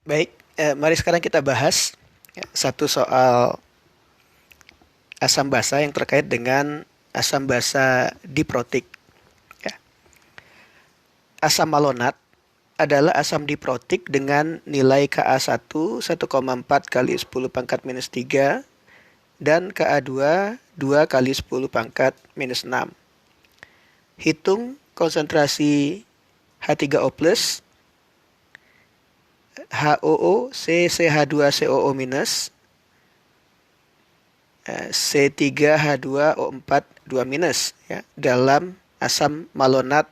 Baik, mari sekarang kita bahas ya, satu soal asam basa yang terkait dengan asam basa diprotik. Ya. Asam malonat adalah asam diprotik dengan nilai Ka1 1,4 kali 10 pangkat minus 3 dan Ka2 2 kali 10 pangkat minus 6. Hitung konsentrasi H3O plus, HOO, CH2COO minus, C3H2O4 2 minus ya, dalam asam malonat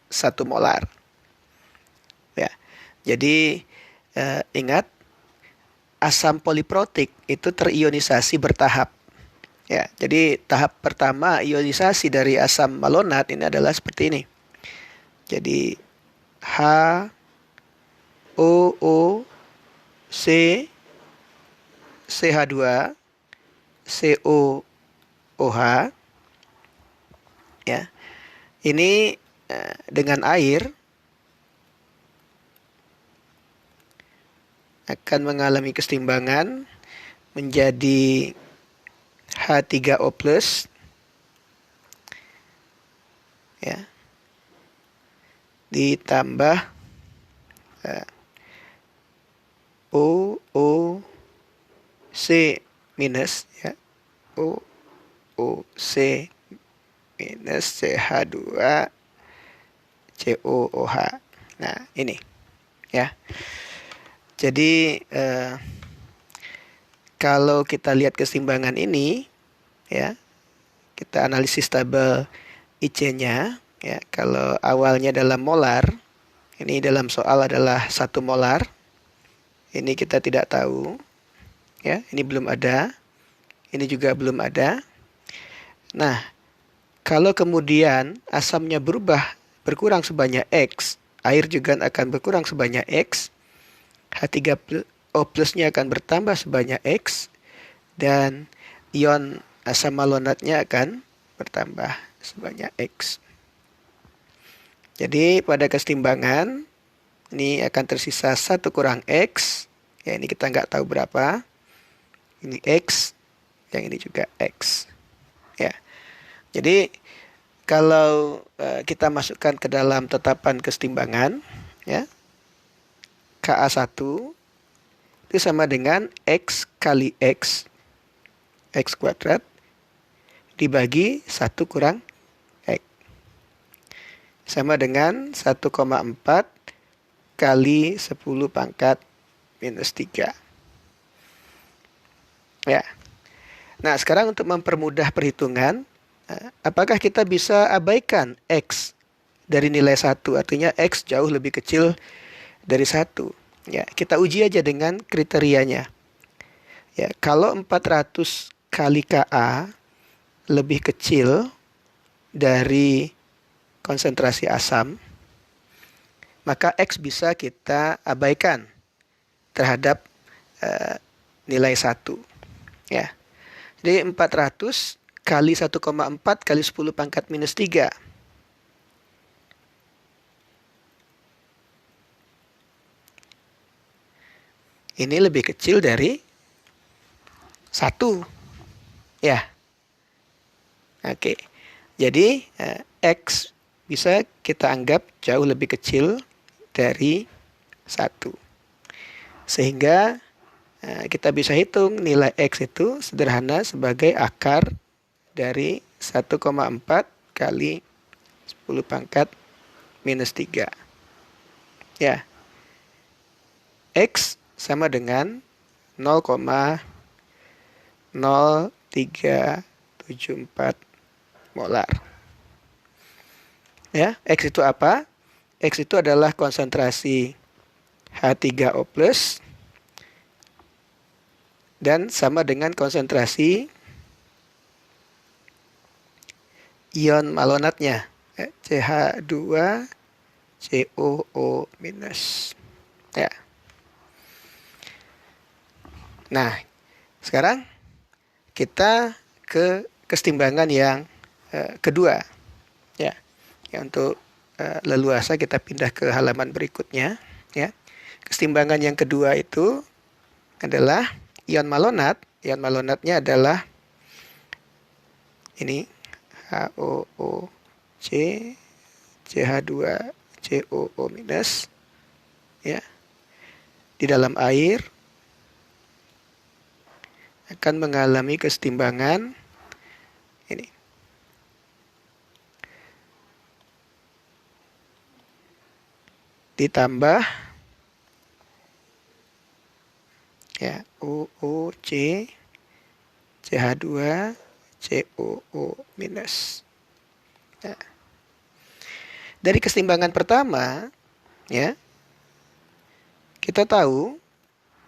1 molar. Ya. Jadi ingat asam poliprotik itu terionisasi bertahap. Ya, jadi tahap pertama ionisasi dari asam malonat ini adalah seperti ini. Jadi H O O C CH2 CO OH ya. Ini dengan air akan mengalami kesetimbangan menjadi H3O plus ya, ditambah O O C minus ya, O O C minus CH2 COOH. Nah, ini ya. Jadi kalau kita lihat keseimbangan ini ya, kita analisis tabel IC-nya ya. Kalau awalnya dalam molar, ini dalam soal adalah 1 molar. Ini kita tidak tahu ya, ini belum ada. Ini juga belum ada. Nah, kalau kemudian asamnya berkurang sebanyak X, air juga akan berkurang sebanyak X, H3O plusnya akan bertambah sebanyak X, dan ion asam malonatnya akan bertambah sebanyak X. Jadi pada kesetimbangan ini akan tersisa 1 kurang X. Ya, ini kita nggak tahu berapa. Ini X, yang ini juga X. Ya. Jadi kalau kita masukkan ke dalam tetapan kesetimbangan, ya, Ka1 itu sama dengan X kali X kuadrat dibagi 1 kurang X. Sama dengan 1,4 kali 10 pangkat minus 3. Ya. Nah, sekarang untuk mempermudah perhitungan, apakah kita bisa abaikan X dari nilai 1? Artinya X jauh lebih kecil dari 1. Ya, kita uji aja dengan kriterianya. Ya, kalau 400 kali Ka lebih kecil dari konsentrasi asam, maka X bisa kita abaikan terhadap nilai 1. Ya. Jadi 400 kali 1,4 kali 10 pangkat minus 3. Ini lebih kecil dari 1. Ya. Oke. Jadi X bisa kita anggap jauh lebih kecil dari 1. Sehingga kita bisa hitung nilai X itu sederhana sebagai akar dari 1,4 kali 10 pangkat minus 3. Ya. X sama dengan 0,0374 molar. Ya, X itu apa? X itu adalah konsentrasi H3O plus dan sama dengan konsentrasi ion malonatnya, CH2COO minus. Ya. Nah, sekarang kita ke kesetimbangan yang kedua. Ya, untuk leluasa kita pindah ke halaman berikutnya. Ya, keseimbangan yang kedua itu adalah ion malonat. Ion malonatnya adalah ini HOOC, CH2, COO minus, ya, di dalam air akan mengalami kesetimbangan ini. Ditambah ya OOC, CH2, COO minus. Ya. Dari kesetimbangan pertama, ya, kita tahu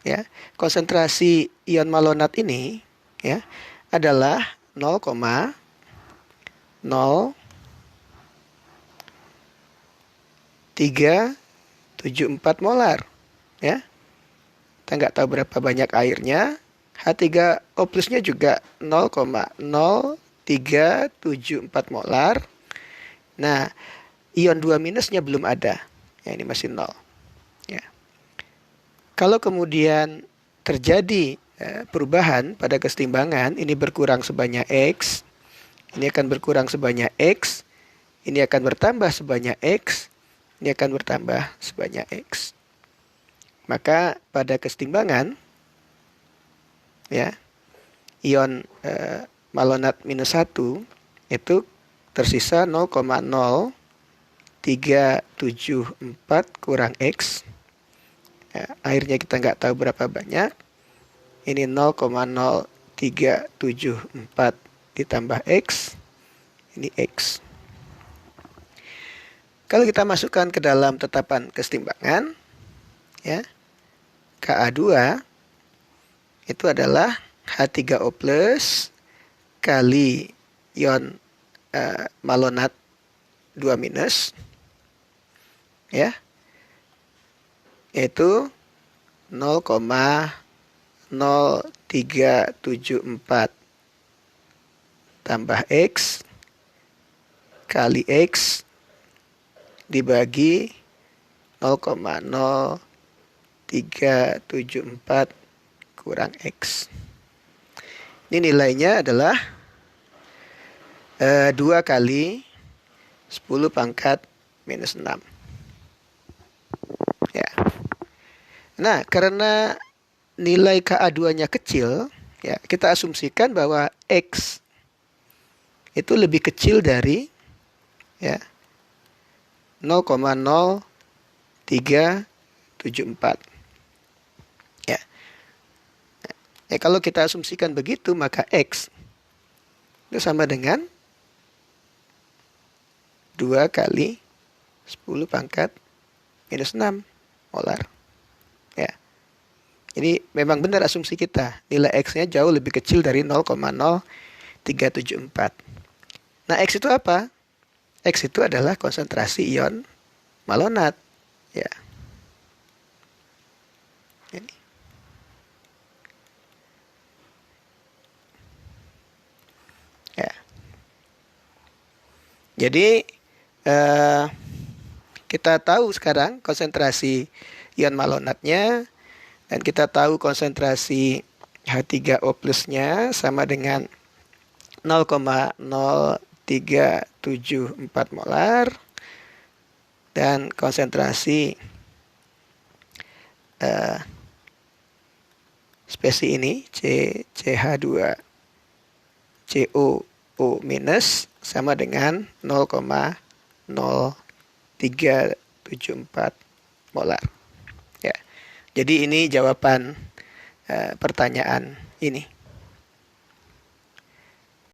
ya konsentrasi ion malonat ini ya adalah 0,0374 molar, ya. Kita nggak tahu berapa banyak airnya. H3O plusnya juga 0,0374 molar. Nah, ion 2 minusnya belum ada. Ya, ini masih 0. Ya. Kalau kemudian terjadi perubahan pada kesetimbangan, ini berkurang sebanyak X, ini akan berkurang sebanyak X, ini akan bertambah sebanyak X, ini akan bertambah sebanyak X. Maka pada kesetimbangan, ya, ion malonat minus 1 itu tersisa 0,0374 kurang X. Ya, airnya kita nggak tahu berapa banyak. Ini 0,0374 ditambah X. Ini X. Kalau kita masukkan ke dalam tetapan kesetimbangan, ya, Ka2 itu adalah H3O plus kali ion malonat 2 minus, ya, yaitu 0,0374 tambah X kali X dibagi 0,0374 kurang X. Ini nilainya adalah 2 kali 10 pangkat minus 6. Ya. Nah, karena nilai Ka2-nya kecil, ya, kita asumsikan bahwa X itu lebih kecil dari, ya, 0,0374. Ya. Ya, kalau kita asumsikan begitu, maka X itu sama dengan 2 kali 10 pangkat minus 6 molar. Ya. Jadi memang benar asumsi kita, nilai X-nya jauh lebih kecil dari 0,0374. Nah, X itu apa? X itu adalah konsentrasi ion malonat. Ya. Ini. Ya. Jadi kita tahu sekarang konsentrasi ion malonatnya, dan kita tahu konsentrasi H3O plusnya sama dengan 0,0374 molar, dan konsentrasi spesi ini CH2 COO minus sama dengan 0,0374 molar. Ya. Jadi ini jawaban pertanyaan ini.